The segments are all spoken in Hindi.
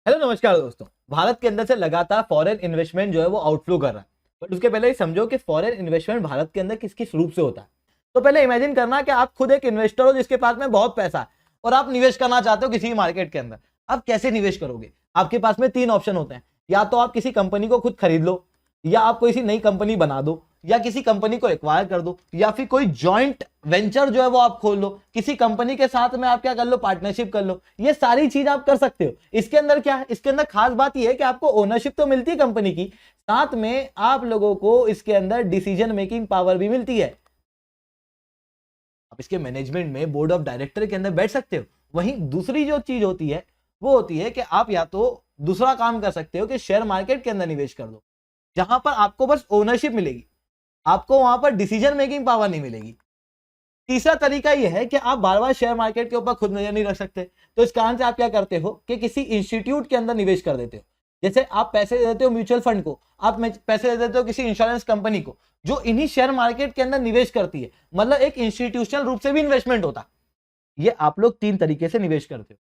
हेलो नमस्कार दोस्तों। भारत के अंदर से लगातार फॉरेन इन्वेस्टमेंट जो है वो आउटफ्लो कर रहा है। बट उसके पहले ही समझो कि फॉरेन इन्वेस्टमेंट भारत के अंदर किस किस रूप से होता है। तो पहले इमेजिन करना कि आप खुद एक इन्वेस्टर हो जिसके पास में बहुत पैसा है और आप निवेश करना चाहते हो किसी मार्केट के अंदर। आप कैसे निवेश करोगे? आपके पास में तीन ऑप्शन होते हैं। या तो आप किसी कंपनी को खुद खरीद लो, या आप कोई सी नई कंपनी बना दो, या किसी कंपनी को एक्वायर कर दो, या फिर कोई जॉइंट वेंचर जो है वो आप खोल लो, किसी कंपनी के साथ में आप क्या कर लो, पार्टनरशिप कर लो। ये सारी चीज आप कर सकते हो। इसके अंदर क्या है? इसके अंदर खास बात यह है कि आपको ओनरशिप तो मिलती है कंपनी की, साथ में आप लोगों को इसके अंदर डिसीजन मेकिंग पावर भी मिलती है। आप इसके मैनेजमेंट में, बोर्ड ऑफ डायरेक्टर के अंदर बैठ सकते हो। वहीं दूसरी जो चीज होती है वो होती है कि आप या तो दूसरा काम कर सकते हो कि शेयर मार्केट के अंदर निवेश कर दो, जहां पर आपको बस ओनरशिप मिलेगी, आपको वहां पर डिसीजन मेकिंग पावर नहीं मिलेगी। तीसरा तरीका यह है कि आप बार बार शेयर मार्केट के ऊपर खुद नजर नहीं रख सकते, तो इस कारण से आप क्या करते हो कि किसी इंस्टीट्यूट के अंदर निवेश कर देते हो। जैसे आप पैसे दे देते हो म्यूचुअल फंड को, आप पैसे दे देते हो किसी इंश्योरेंस कंपनी को जो इन्हीं शेयर मार्केट के अंदर निवेश करती है। मतलब एक इंस्टीट्यूशनल रूप से भी इन्वेस्टमेंट होता है। ये आप लोग तीन तरीके से निवेश करते हो।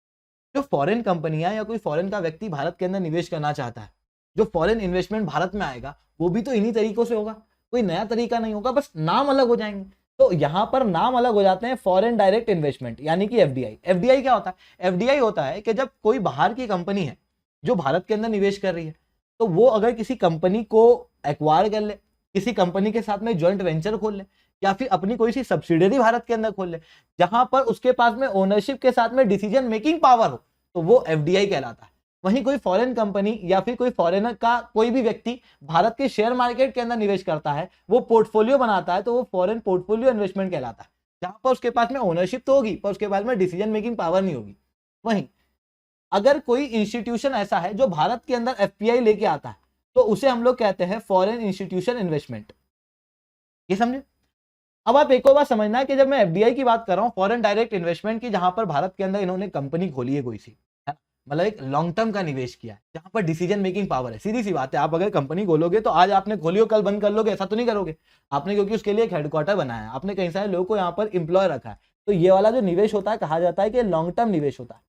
जो फॉरेन कंपनियां या कोई फॉरेन का व्यक्ति भारत के अंदर निवेश करना चाहता है, जो फॉरेन इन्वेस्टमेंट भारत में आएगा, वो भी तो इन्हीं तरीकों से होगा। कोई नया तरीका नहीं होगा, बस नाम अलग हो जाएंगे। तो यहां पर नाम अलग हो जाते हैं, फॉरेन डायरेक्ट इन्वेस्टमेंट यानी कि एफडीआई। एफडीआई क्या होता है? एफडीआई होता है कि जब कोई बाहर की कंपनी है जो भारत के अंदर निवेश कर रही है, तो वो अगर किसी कंपनी को एक्वायर कर ले, किसी कंपनी के साथ में ज्वाइंट वेंचर खोल ले, या फिर अपनी कोई सी सब्सिडरी भारत के अंदर खोल ले, जहां पर उसके पास में ओनरशिप के साथ में डिसीजन मेकिंग पावर हो, तो वो एफडीआई कहलाता है। वहीं कोई फॉरेन कंपनी या फिर कोई फॉरेनर का कोई भी व्यक्ति भारत के शेयर मार्केट के अंदर निवेश करता है, वो पोर्टफोलियो बनाता है, तो वो फॉरेन पोर्टफोलियो इन्वेस्टमेंट कहलाता है, जहां पर उसके पास में ओनरशिप तो होगी पर उसके पास में डिसीजन मेकिंग पावर नहीं होगी। वहीं अगर कोई इंस्टीट्यूशन ऐसा है जो भारत के अंदर एफपीआई लेके आता है, तो उसे हम लोग कहते हैं फॉरेन इंस्टीट्यूशन इन्वेस्टमेंट। ये समझे? अब आप एक और बात समझना है कि जब मैं एफडीआई की बात कर रहा हूं, फॉरेन डायरेक्ट इन्वेस्टमेंट की, जहां पर भारत के अंदर इन्होंने कंपनी खोली है कोई सी, है ना? मतलब एक लॉन्ग टर्म का निवेश किया है, जहां पर डिसीजन मेकिंग पावर है। सीधी सी बात है, आप अगर कंपनी खोलोगे तो आज आपने खोली हो कल बंद कर लोगे, ऐसा तो नहीं करोगे आपने, क्योंकि उसके लिए एक हेडक्वार्टर बनाया है, आपने कई सारे लोगों को यहाँ पर इंप्लॉय रखा है। तो ये वाला जो निवेश होता है, कहा जाता है कि लॉन्ग टर्म निवेश होता है।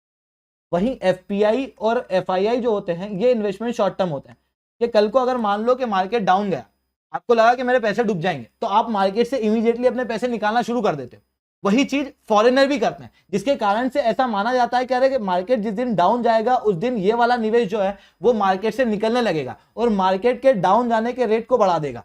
वहीं एफपीआई और एफआईआई जो होते हैं, ये इन्वेस्टमेंट शॉर्ट टर्म होते हैं। ये कल को अगर मान लो कि मार्केट डाउन गया, आपको लगा कि मेरे पैसे डूब जाएंगे, तो आप मार्केट से इमीडिएटली अपने पैसे निकालना शुरू कर देते हो। वही चीज फॉरेनर भी करते हैं, जिसके कारण से ऐसा माना जाता है कि अरे मार्केट जिस दिन डाउन जाएगा उस दिन ये वाला निवेश जो है वो मार्केट से निकलने लगेगा और मार्केट के डाउन जाने के रेट को बढ़ा देगा।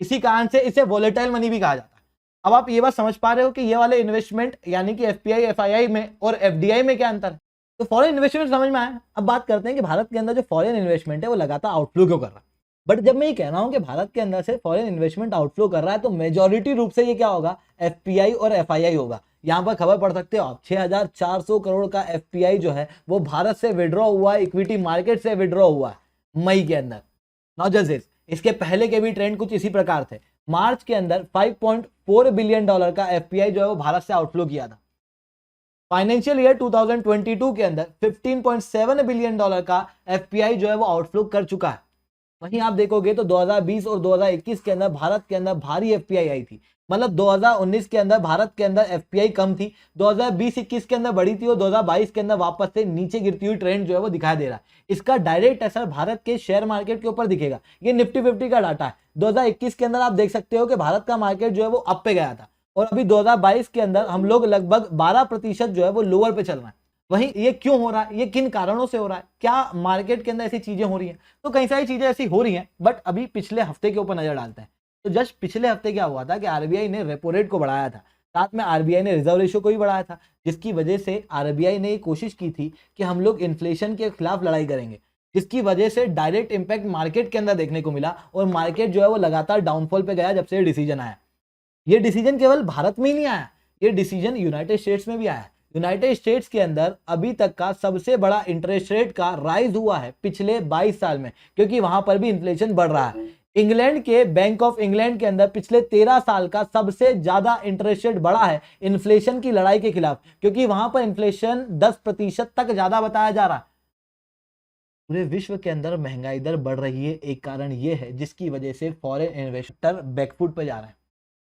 इसी कारण से इसे वोलेटाइल मनी भी कहा जाता है। अब आप ये बात समझ पा रहे हो कि ये वाले इन्वेस्टमेंट यानी कि एफपीआई एफआईआई में और एफडीआई में क्या अंतर है। तो फॉरेन इन्वेस्टमेंट समझ में आया। अब बात करते हैं कि भारत के अंदर जो फॉरेन इन्वेस्टमेंट है वो लगातार आउटफ्लो क्यों कर रहा है। बट जब मैं ये कह रहा हूं कि भारत के अंदर से फॉरेन इन्वेस्टमेंट आउटफ्लो कर रहा है, तो मेजॉरिटी रूप से ये क्या होगा, एफपीआई और एफआईआई होगा। यहां पर खबर पढ़ सकते हो आप, 6400 करोड़ का एफपीआई जो है वो भारत से विड्रॉ हुआ है, इक्विटी मार्केट से विड्रॉ हुआ है मई के अंदर। नॉट जस्ट दिस, इसके पहले के भी ट्रेंड कुछ इसी प्रकार थे। मार्च के अंदर 5.4 बिलियन डॉलर का एफपीआई जो है वो भारत से आउटफ्लो किया था। फाइनेंशियल ईयर 2022 के अंदर 15.7 बिलियन डॉलर का एफपीआई जो है वो आउटफ्लो कर चुका है। वहीं आप देखोगे तो 2020 और 2021 के अंदर भारत के अंदर भारी एफपीआई आई थी। मतलब 2019 के अंदर भारत के अंदर एफपीआई कम थी, 2020-21 के अंदर बढ़ी थी, और 2022 के अंदर वापस से नीचे गिरती हुई ट्रेंड जो है वो दिखाई दे रहा है। इसका डायरेक्ट असर भारत के शेयर मार्केट के ऊपर दिखेगा। ये निफ्टी 50 का डाटा है। 2021 के अंदर आप देख सकते हो कि भारत का मार्केट जो है वो अप पे गया था, और अभी 2022 के अंदर हम लोग लगभग 12% जो है वो लोअर पे चल रहा है। वहीं ये क्यों हो रहा है, ये किन कारणों से हो रहा है, क्या मार्केट के अंदर ऐसी चीजें हो रही हैं? तो कई सारी चीजें ऐसी हो रही हैं, बट अभी पिछले हफ्ते के ऊपर नजर डालते हैं। तो जस्ट पिछले हफ्ते क्या हुआ था कि आरबीआई ने रेपो रेट को बढ़ाया था, साथ में आरबीआई ने रिजर्व रेशियो को भी बढ़ाया था, जिसकी वजह से आरबीआई ने कोशिश की थी कि हम लोग इन्फ्लेशन के खिलाफ लड़ाई करेंगे, जिसकी वजह से डायरेक्ट इंपैक्ट मार्केट के अंदर देखने को मिला, और मार्केट जो है वो लगातार डाउनफॉल पे गया जब से डिसीजन आया। ये डिसीजन केवल भारत में ही नहीं आया, ये डिसीजन यूनाइटेड स्टेट्स में भी आया। यूनाइटेड स्टेट्स के अंदर अभी तक का सबसे बड़ा इंटरेस्ट रेट का राइज हुआ है पिछले 22 साल में, क्योंकि वहां पर भी इन्फ्लेशन बढ़ रहा है। इंग्लैंड के बैंक ऑफ इंग्लैंड के अंदर पिछले 13 साल का सबसे ज्यादा इंटरेस्ट रेट बढ़ा है इन्फ्लेशन की लड़ाई के खिलाफ, क्योंकि वहां पर इन्फ्लेशन 10% तक ज्यादा बताया जा रहा है। पूरे विश्व के अंदर महंगाई दर बढ़ रही है, एक कारण यह है जिसकी वजह से फॉरेन इन्वेस्टर बैकफुट पर जा रहे हैं।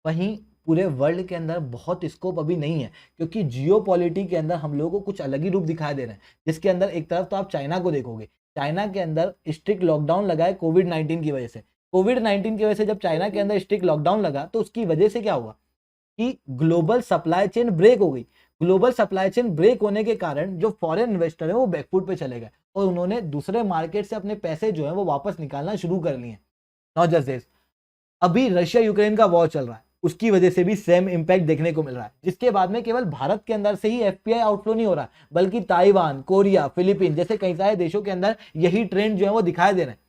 वहीं पूरे वर्ल्ड के अंदर बहुत स्कोप अभी नहीं है, क्योंकि जियोपॉलिटिक्स के अंदर हम लोगों को कुछ अलग ही रूप दिखाई दे रहे हैं, जिसके अंदर एक तरफ तो आप चाइना को देखोगे, चाइना के अंदर स्ट्रिक्ट लॉकडाउन लगा है कोविड-19 की वजह से। कोविड-19 की वजह से जब चाइना के अंदर स्ट्रिक्ट लॉकडाउन लगा तो उसकी वजह से क्या हुआ कि ग्लोबल सप्लाई चेन ब्रेक हो गई। ग्लोबल सप्लाई चेन ब्रेक होने के कारण जो फॉरेन इन्वेस्टर है वो बैकफुट पे चले गए और उन्होंने दूसरे मार्केट से अपने पैसे जो है वो वापस निकालना शुरू कर लिए। नॉट जस्ट दिस, अभी रशिया यूक्रेन का वॉर चल रहा है, उसकी वजह से भी सेम इंपैक्ट देखने को मिल रहा है, जिसके बाद में केवल भारत के अंदर से ही एफपीआई आउटफ्लो नहीं हो रहा, बल्कि ताइवान, कोरिया, फिलीपीन जैसे कई सारे देशों के अंदर यही ट्रेंड जो है वो दिखाई दे रहे हैं।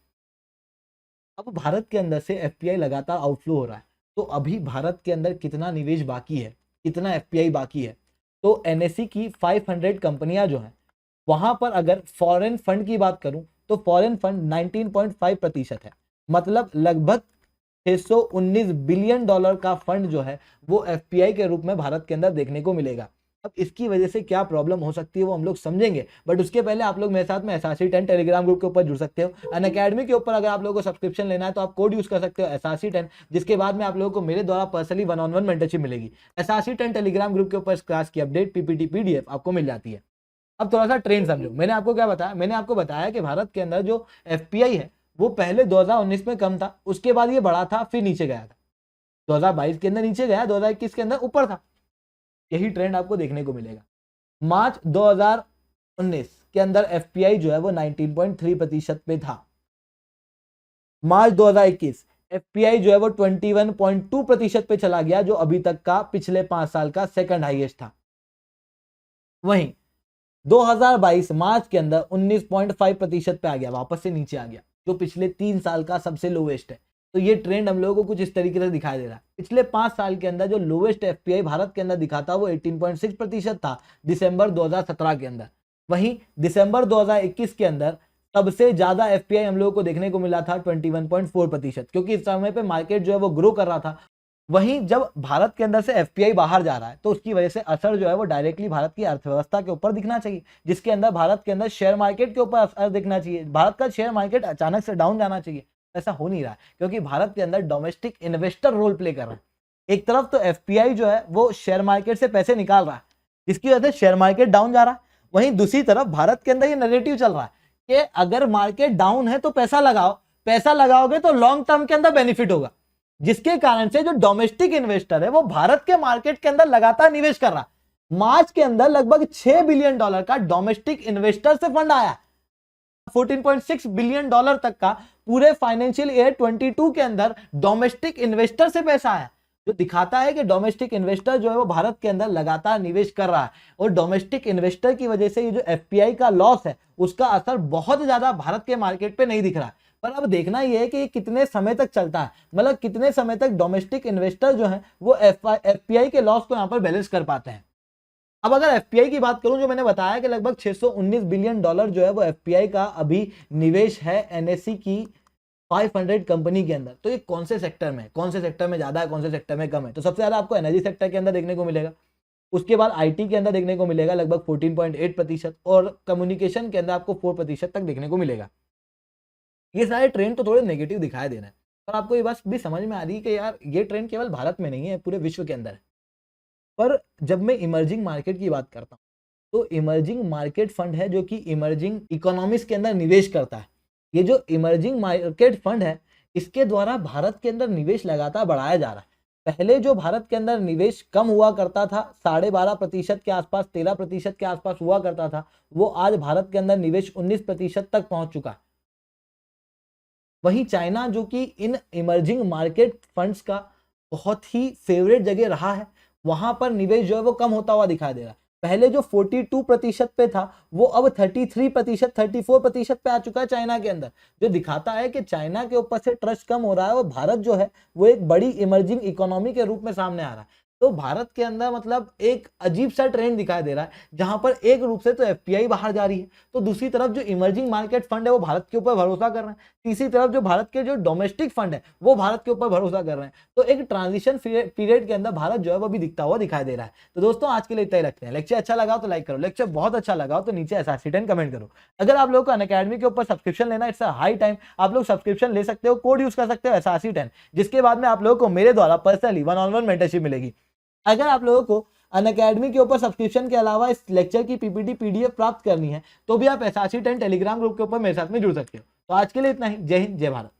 अब भारत के अंदर से एफपीआई लगातार आउटफ्लो हो रहा है, तो अभी भारत के अंदर कितना निवेश बाकी है, कितना एफपीआई बाकी है? तो एनएससी की 500 कंपनियां जो हैं, वहां पर अगर फॉरेन फंड की बात करूं तो फॉरेन फंड 19.5% है, मतलब लगभग 619 बिलियन डॉलर का फंड जो है वो एफपीआई के रूप में भारत के अंदर देखने को मिलेगा। अब इसकी वजह से क्या प्रॉब्लम हो सकती है वो हम लोग समझेंगे, बट उसके पहले आप लोग मेरे साथ में SRC10 टेलीग्राम ग्रुप के ऊपर जुड़ सकते हो। अनअकैडमी के ऊपर अगर आप लोगों को सब्सक्रिप्शन लेना है तो आप कोड यूज कर सकते हो SRC10, जिसके बाद में आप लोगों को मेरे द्वारा पर्सनली 1-on-1 मेंटरशिप मिलेगी। SRC10 टेलीग्राम ग्रुप के ऊपर इस क्लास की अपडेट, पीपीटी, पीडीएफ आपको मिल जाती है। अब थोड़ा सा ट्रेंड समझो, मैंने आपको क्या बताया, मैंने आपको बताया कि भारत के अंदर जो एफपीआई है वो पहले 2019 में कम था, उसके बाद ये बढ़ा था, फिर नीचे गया था, 2022 के अंदर नीचे गया, 2021 के अंदर ऊपर था। यही ट्रेंड आपको देखने को मिलेगा। मार्च 2019 के अंदर एफपीआई जो है वो 19.3% पे था। मार्च 2021 एफपीआई जो है वो 21.2% पे चला गया, जो अभी तक का पिछले 5 साल का सेकंड हाईएस्ट था। वहीं 2022 मार्च के अंदर 19.5% पे आ गया, वापस से नीचे आ गया, जो पिछले 3 साल का सबसे लोवेस्ट है। तो ये ट्रेंड हम लोगों को कुछ इस तरीके से दिखाई दे रहा है। पिछले 5 साल के अंदर जो लोवेस्ट एफपीआई भारत के अंदर दिखा था वो 18.6% था दिसंबर 2017 के अंदर। वहीं दिसंबर 2021 के अंदर सबसे ज्यादा एफपीआई हम लोगों को देखने को मिला था 21.4%, क्योंकि इस समय पे मार्केट जो है वो ग्रो कर रहा था। वहीं जब भारत के अंदर से एफपीआई बाहर जा रहा है तो उसकी वजह से असर जो है वो डायरेक्टली भारत की अर्थव्यवस्था के ऊपर दिखना चाहिए, जिसके अंदर भारत के अंदर शेयर मार्केट के ऊपर असर दिखना चाहिए। भारत का शेयर मार्केट अचानक से डाउन जाना चाहिए, ऐसा हो नहीं रहा है, क्योंकि भारत के अंदर डोमेस्टिक इन्वेस्टर रोल प्ले कर रहा है। एक तरफ तो एफपीआई जो है वो शेयर मार्केट से पैसे निकाल रहा है, जिसकी वजह से शेयर मार्केट डाउन जा रहा है। वहीं दूसरी तरफ भारत के अंदर ये नैरेटिव चल रहा है कि अगर मार्केट डाउन है तो पैसा लगाओ, पैसा लगाओगे तो लॉन्ग टर्म के अंदर बेनिफिट होगा, जिसके कारण से जो डोमेस्टिक इन्वेस्टर है वो भारत के मार्केट के अंदर लगातार निवेश कर रहा है। मार्च के अंदर लगभग 6 बिलियन डॉलर का डोमेस्टिक इन्वेस्टर से फंड आया, 14.6 बिलियन डॉलर तक का पूरे फाइनेंशियल ईयर 22 के अंदर डोमेस्टिक इन्वेस्टर से पैसा आया, जो दिखाता है कि डोमेस्टिक इन्वेस्टर जो है वो भारत के अंदर लगातार निवेश कर रहा है। और डोमेस्टिक इन्वेस्टर की वजह से ये जो एफपीआई का लॉस है उसका असर बहुत ज्यादा भारत के मार्केट पे नहीं दिख रहा है। पर अब देखना यह है कि ये कितने समय तक चलता है, मतलब कितने समय तक डोमेस्टिक इन्वेस्टर जो है वो एफपीआई के लॉस को यहाँ पर बैलेंस कर पाते हैं। अब अगर एफपीआई की बात करूं, जो मैंने बताया कि लगभग 619 बिलियन डॉलर जो है वो एफपीआई का अभी निवेश है एनएससी की 500 कंपनी के अंदर, तो ये कौन से सेक्टर में, कौन से सेक्टर में ज्यादा है, कौन से सेक्टर में कम है? तो सबसे ज्यादा आपको एनर्जी सेक्टर के अंदर देखने को मिलेगा, उसके बाद आईटी के अंदर देखने को मिलेगा लगभग 14.8%, और कम्युनिकेशन के अंदर आपको 4% तक देखने को मिलेगा। ये सारे ट्रेंड तो थोड़े नेगेटिव दिखाई दे रहे हैं, पर आपको ये बात भी समझ में आ रही है कि यार ये ट्रेंड केवल भारत में नहीं है, पूरे विश्व के अंदर है। पर जब मैं इमर्जिंग मार्केट की बात करता हूँ तो इमर्जिंग मार्केट फंड है जो कि इमर्जिंग इकोनॉमिक्स के अंदर निवेश करता है। ये जो इमर्जिंग मार्केट फंड है इसके द्वारा भारत के अंदर निवेश लगातार बढ़ाया जा रहा है। पहले जो भारत के अंदर निवेश कम हुआ करता था, 12.5% के आसपास, 13% के आसपास हुआ करता था, वो आज भारत के अंदर निवेश 19% तक पहुंच चुका है। वहीं चाइना जो कि इन इमर्जिंग मार्केट फंड्स का बहुत ही फेवरेट जगह रहा है, वहां पर निवेश जो है वो कम होता हुआ दिखाई दे रहा है। पहले जो 42% पे था वो अब 33%, 34% पे आ चुका है चाइना के अंदर, जो दिखाता है कि चाइना के ऊपर से ट्रस्ट कम हो रहा है और भारत जो है वो एक बड़ी इमर्जिंग इकोनॉमी के रूप में सामने आ रहा है। तो भारत के अंदर मतलब एक अजीब सा ट्रेंड दिखाई दे रहा है, जहां पर एक रूप से तो एफपीआई बाहर जा रही है, तो दूसरी तरफ जो इमर्जिंग मार्केट फंड है वो भारत के ऊपर भरोसा कर रहे हैं, तीसरी तरफ जो भारत के जो डोमेस्टिक फंड है वो भारत के ऊपर भरोसा कर रहे हैं। तो एक ट्रांजिशन पीरियड के अंदर भारत जो है वो भी दिखता हुआ दिखाई दे रहा है। तो दोस्तों आज के लिए इतना ही रखते हैं। लेक्चर अच्छा लगा तो लाइक करो, लेक्चर बहुत अच्छा लगा तो नीचे SRC10 कमेंट करो। अगर आप लोगों को अनअकैडमी के ऊपर सब्सक्रिप्शन लेना, इट्स अ हाई टाइम, आप लोग सब्सक्रिप्शन ले सकते हो, कोड यूज कर सकते हो SRC10, जिसके बाद में आप लोगों को मेरे द्वारा पर्सनली 1-on-1 मेंटरशिप मिलेगी। अगर आप लोगों को अनअकैडमी के ऊपर सब्सक्रिप्शन के अलावा इस लेक्चर की पीपीटी पीडीएफ प्राप्त करनी है तो भी आप SRC10 टेलीग्राम ग्रुप के ऊपर मेरे साथ में जुड़ सकते हो। तो आज के लिए इतना ही। जय हिंद, जय भारत।